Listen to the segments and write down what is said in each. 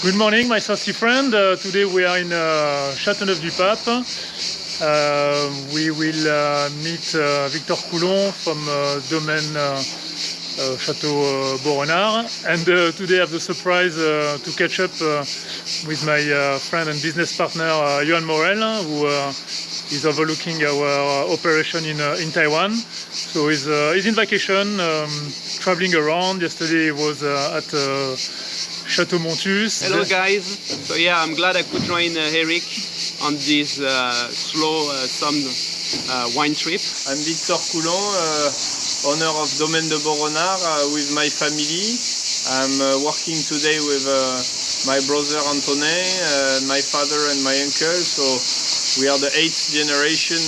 Good morning, my thirsty friend. Today we are in Chateauneuf du Pape. We will meet Victor Coulon from Domaine Chateau Beaurenard, and today I have the surprise to catch up with my friend and business partner Johan Morel, who is overlooking our operation in Taiwan. So he's in vacation, traveling around. Yesterday he was at Chateauneuf. Hello guys. So yeah, I'm glad I could join Eric on this slow wine trip. I'm Victor Coulon, owner of Domaine de Beaurenard with my family. I'm working today with my brother Antoine, my father and my uncle. So we are the 8th generation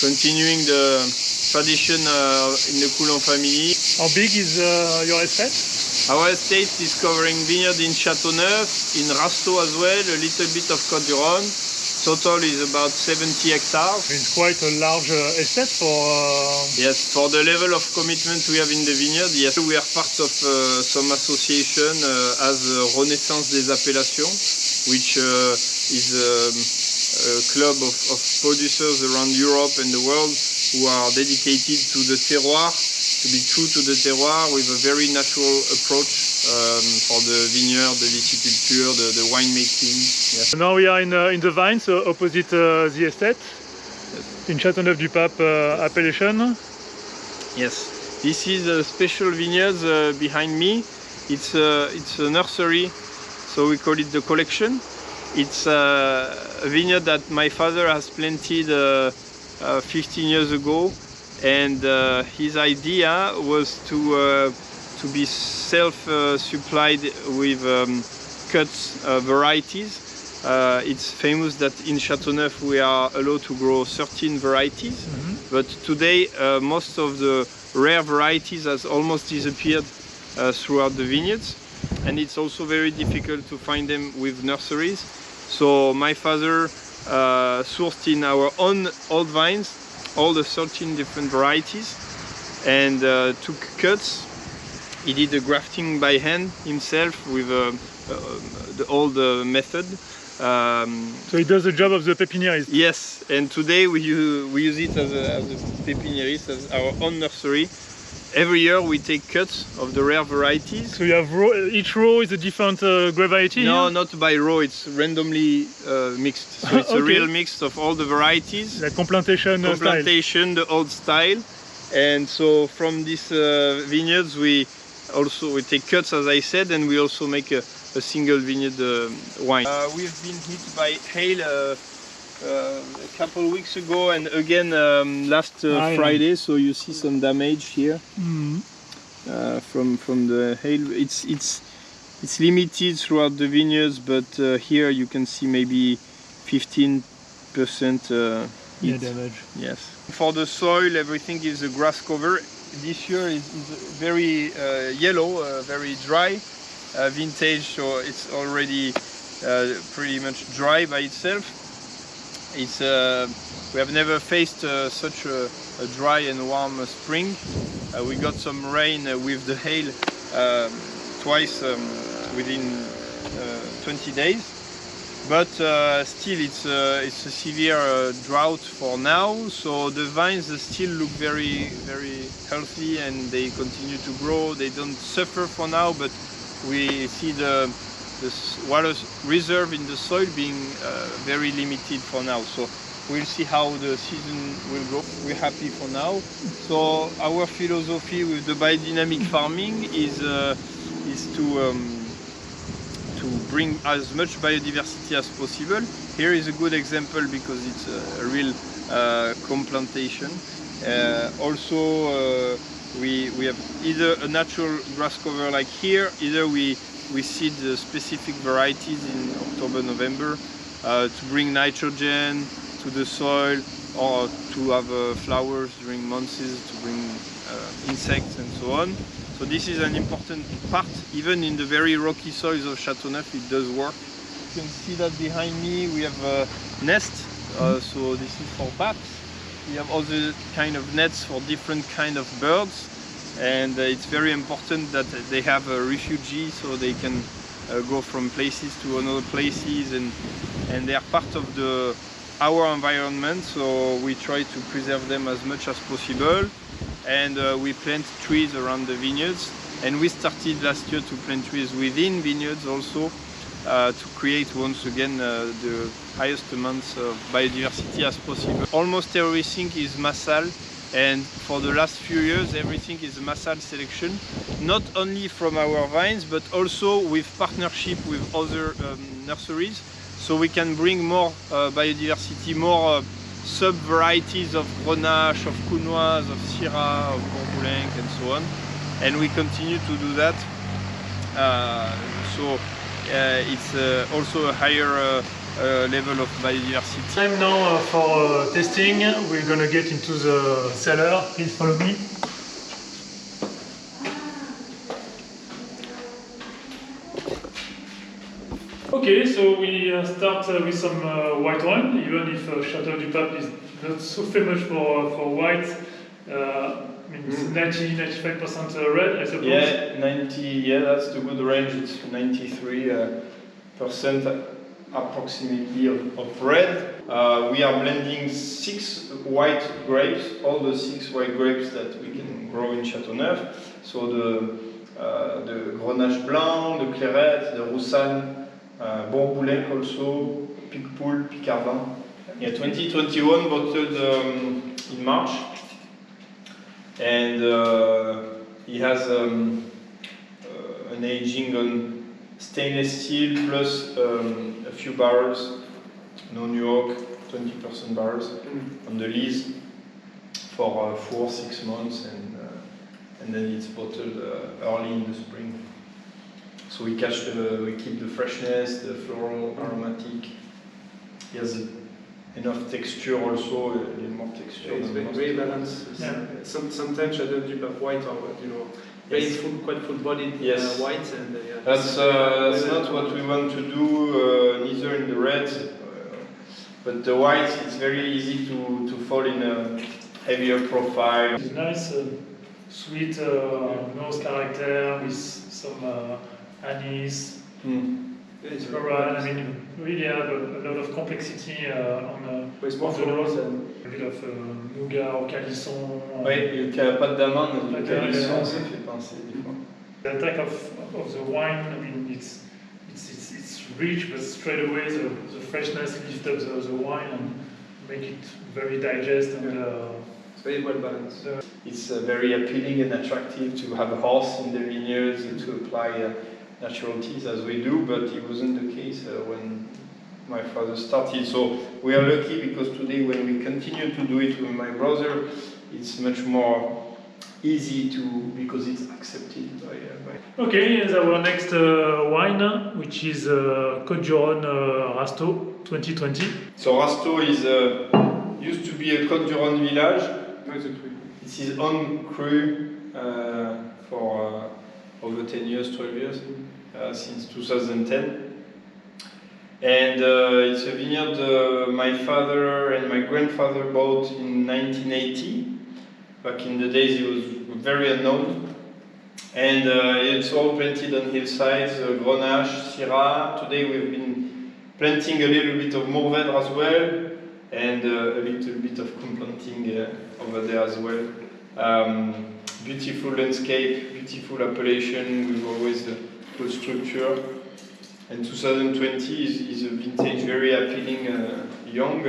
continuing the tradition in the Coulon family. How big is your estate? Our estate is covering vineyard in Chateauneuf, in Rasteau as well, a little bit of Côte-du-Rhône. Total is about 70 hectares. It's quite a large estate for... Yes, for the level of commitment we have in the vineyard. Yes, we are part of some association as Renaissance des Appellations, which is a club of producers around Europe and the world who are dedicated to the terroir, to be true to the terroir with a very natural approach for the vineyard, the viticulture, the winemaking. Yes. Now we are in the vines opposite the estate, yes. In Chateauneuf du Pape appellation. Yes, this is a special vineyard behind me. It's a nursery, so we call it the collection. It's a vineyard that my father has planted 15 years ago, and his idea was to be self-supplied with cut varieties. It's famous that in Chateauneuf we are allowed to grow 13 varieties, but today most of the rare varieties has almost disappeared throughout the vineyards, and it's also very difficult to find them with nurseries. So my father sourced in our own old vines all the 13 different varieties and took cuts. He did the grafting by hand himself with the old method. So he does the job of the pépiniériste. Yes, and today we use it as a pépiniériste, as our own nursery. Every year we take cuts of the rare varieties. So you have each row is a different variety? No, here? not by row, it's randomly mixed. So it's okay. A real mix of all the varieties. The complantation style. The old style. And so from these vineyards we take cuts, as I said, and we also make a single vineyard wine. We've been hit by hail a couple weeks ago, and again last Friday. So you see some damage here from the hail. It's limited throughout the vineyards, but here you can see maybe 15% damage. Yes. For the soil, everything is a grass cover. This year is very yellow, very dry vintage, so it's already pretty much dry by itself. It's we have never faced such a dry and warm spring. We got some rain with the hail twice within 20 days, but still it's a severe drought for now. So the vines still look very, very healthy and they continue to grow. They don't suffer for now, but we see the water reserve in the soil being very limited for now. So we'll see how the season will go. We're happy for now. So our philosophy with the biodynamic farming is to bring as much biodiversity as possible. Here is a good example because it's a real complantation. Also we have either a natural grass cover like here, either we seed specific varieties in October, November to bring nitrogen to the soil, or to have flowers during months, to bring insects and so on. So this is an important part. Even in the very rocky soils of Chateauneuf, it does work. You can see that behind me we have a nest. So this is for Pape. We have other kind of nets for different kind of birds. And it's very important that they have a refugee so they can go from places to another places, and they are part of our environment, so we try to preserve them as much as possible. And we plant trees around the vineyards, and we started last year to plant trees within vineyards also, to create once again the highest amounts of biodiversity as possible. Almost everything is Massal, and for the last few years everything is Massal selection, not only from our vines but also with partnership with other nurseries, so we can bring more biodiversity, more sub-varieties of Grenache, of Counoise, of Syrah, of Beaurenard and so on, and we continue to do that. It's also a higher level of biodiversity. Time now for testing. We're gonna get into the cellar. Please follow me. Okay, so we start with some white wine, even if Chateau du Pape is not so famous for white. I mean, it's 90-95% red, I suppose. Yeah, 90. Yeah, that's the good range. It's 93% approximately of red. We are blending 6 white grapes, all the 6 white grapes that we can grow in Chateauneuf. So the Grenache Blanc, the Clairette, the Roussanne, Beaurenard also, Picpoul, Picardin. Yeah, 2021 bottled in March. And he has an aging on stainless steel plus a few barrels, no New York, 20% barrels on the lees for 4-6 months, and then it's bottled early in the spring. So we keep the freshness, the floral, aromatic. He has enough texture also, a little more texture. It's very balanced. Yeah. Sometimes Chateau du Pape white are, very Yes. quite full-bodied Yes. white, and yeah. That's not what we want to do, neither in the red, but the white, it's very easy to fall in a heavier profile. It's nice, sweet nose character with some anise. It's Floral. I mean, you really have a lot of complexity on With more the florals nose. and A bit of nougat or calisson. Oui, le pâte d'amande, le Pâte calisson, d'amande. ça fait penser des fois. The attack of the wine, I mean, it's rich, but straight away the freshness lifts up the wine and make it very digest and. it's very well balanced. It's very appealing and attractive to have a horse in the vineyards and to apply natural teas as we do, but it wasn't the case when my father started. So we are lucky because today when we continue to do it with my brother, it's much more easy because it's accepted by. Okay, here's our next wine, which is Côte d'Huron Rasto 2020. So Rasto is used to be a Côte d'Huron village. No, it's a tree. It's his own cru for over 10 years, 12 years, since 2010. And it's a vineyard my father and my grandfather bought in 1980. Back in the days it was very unknown. And it's all planted on hillsides, Grenache, Syrah. Today we've been planting a little bit of Mourvèdre as well, and a little bit of complanting over there as well. Beautiful landscape, beautiful appellation with always a good structure. And 2020 is a vintage, very appealing, young.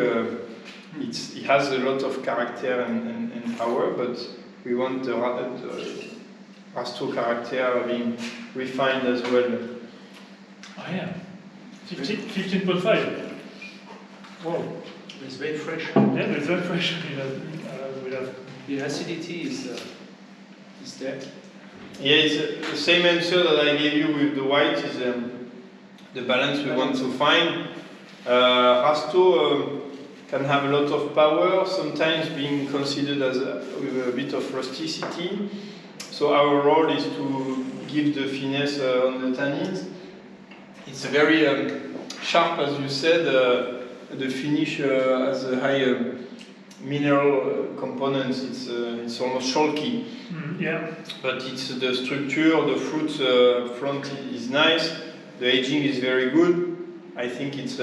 It has a lot of character and power, but we want the Rasto character being refined as well. Oh yeah, 15.5. Wow. It's very fresh. Yeah, it's very fresh. We have The acidity is there. Yeah, it's the same answer that I gave you with the white, is the balance we want to find. Rasto can have a lot of power, sometimes being considered as with a bit of rusticity. So our role is to give the finesse on the tannins. It's very sharp, as you said. The finish has a high mineral components. It's almost chalky. yeah. But it's the structure, the fruit front is nice. the aging is very good. I think it's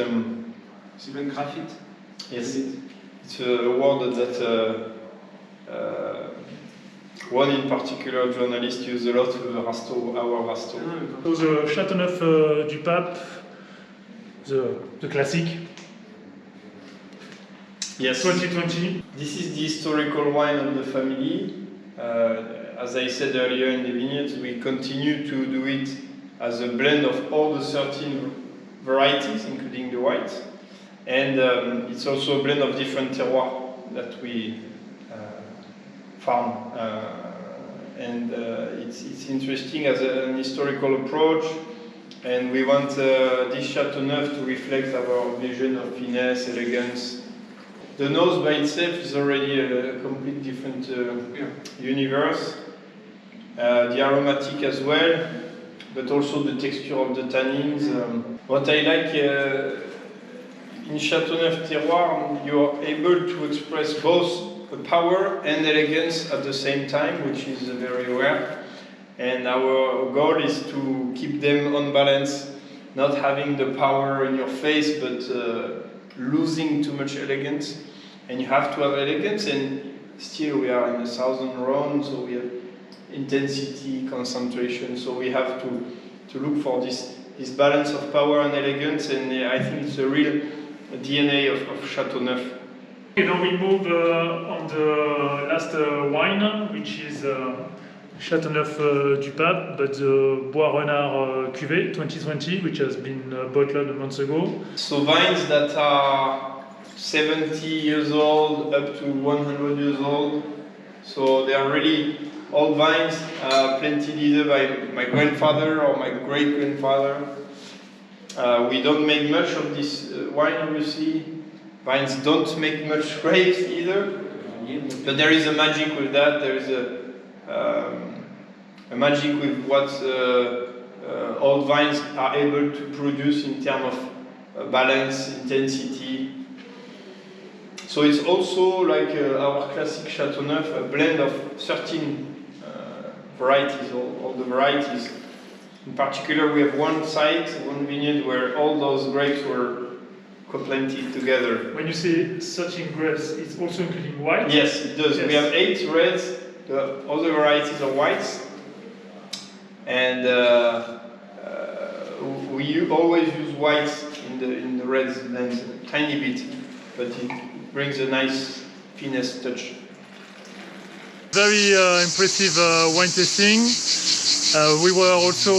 It's even graphite. yes, it's a word that one in particular journalist used a lot with the Rasto, our Rasto. So the Chateauneuf du Pape, the classic, Yes. 2020. This is the historical wine of the family. As I said earlier in the vineyards, we continue to do it as a blend of all the 13 varieties, including the whites. And it's also a blend of different terroirs that we farm. It's interesting as an historical approach. And we want this Chateauneuf to reflect our vision of finesse, elegance. The nose by itself is already a complete different universe. The aromatic as well, but also the texture of the tannins. What I like in Chateauneuf terroir, you are able to express both the power and elegance at the same time, which is very rare. And our goal is to keep them on balance, not having the power in your face, but losing too much elegance. And you have to have elegance, and still we are in a southern Rhone, so we have intensity, concentration, so we have to look for this balance of power and elegance, and I think it's a real DNA of Chateauneuf. Okay, now we move on the last wine, which is Chateauneuf du Pape, but the Beaurenard cuvée 2020, which has been bottled a month ago. So vines that are 70 years old up to 100 years old, so they are really old vines, planted either by my grandfather or my great-grandfather. We don't make much of this wine, obviously. Vines don't make much grapes either, but there is a magic with that. There is a magic with what old vines are able to produce in terms of balance, intensity. So it's also like our classic Chateauneuf, a blend of 13 varieties, all the varieties. In particular, we have one site, one vineyard, where all those grapes were co-planted together. When you say 13 grapes, it's also including white? Yes, it does. Yes. We have 8 reds, the other varieties are whites. And we always use whites in the reds blends, a tiny bit, but it brings a nice finesse touch. Very impressive wine tasting. We were also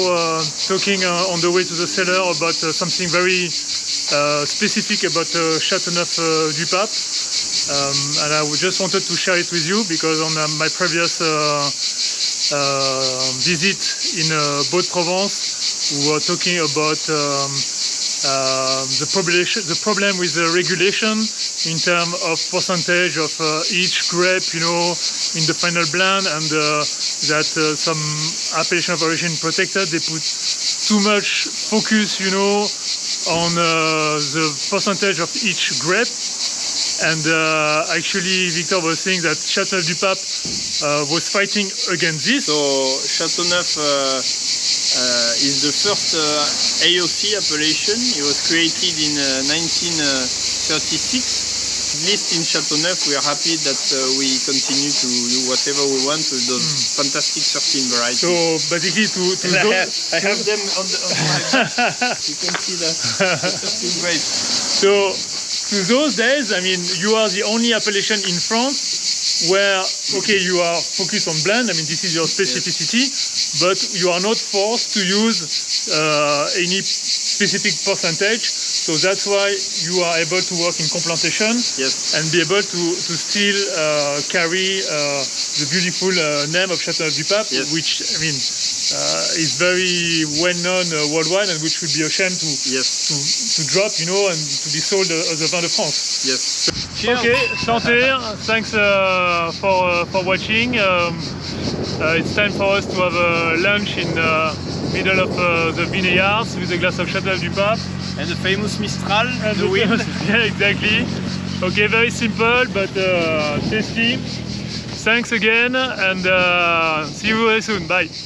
talking on the way to the cellar about something very specific about Chateauneuf du Pape. And I just wanted to share it with you because on my previous visit in Beaude-Provence, we were talking about the problem with the regulation in terms of percentage of each grape, you know, in the final blend, and that some appellation of origin protected, they put too much focus, you know, on the percentage of each grape. And actually, Victor was saying that Chateauneuf du Pape was fighting against this. So Chateauneuf is the first AOC appellation. It was created in 1936. At least in Chateauneuf, we are happy that we continue to do whatever we want with those fantastic 13 varieties. So basically, I have them on my back. You can see the 13 grapes. So to those days, I mean, you are the only appellation in France where, okay, you are focused on blend. I mean, this is your specificity, yes. But you are not forced to use any specific percentage. So that's why you are able to work in co-plantation, yes, and be able to still carry the beautiful name of Chateauneuf du Pape, yes, which, I mean, is very well known worldwide, and which would be a shame to, yes, to drop, you know, and to be sold as a vin de France. Yes. Okay, santé. Thanks for watching. It's time for us to have a lunch in the middle of the vineyards with a glass of Chateauneuf du Pape. And the famous Mistral, and the wind. Yeah, exactly. Okay, very simple but tasty. Thanks again, and see you very soon. Bye.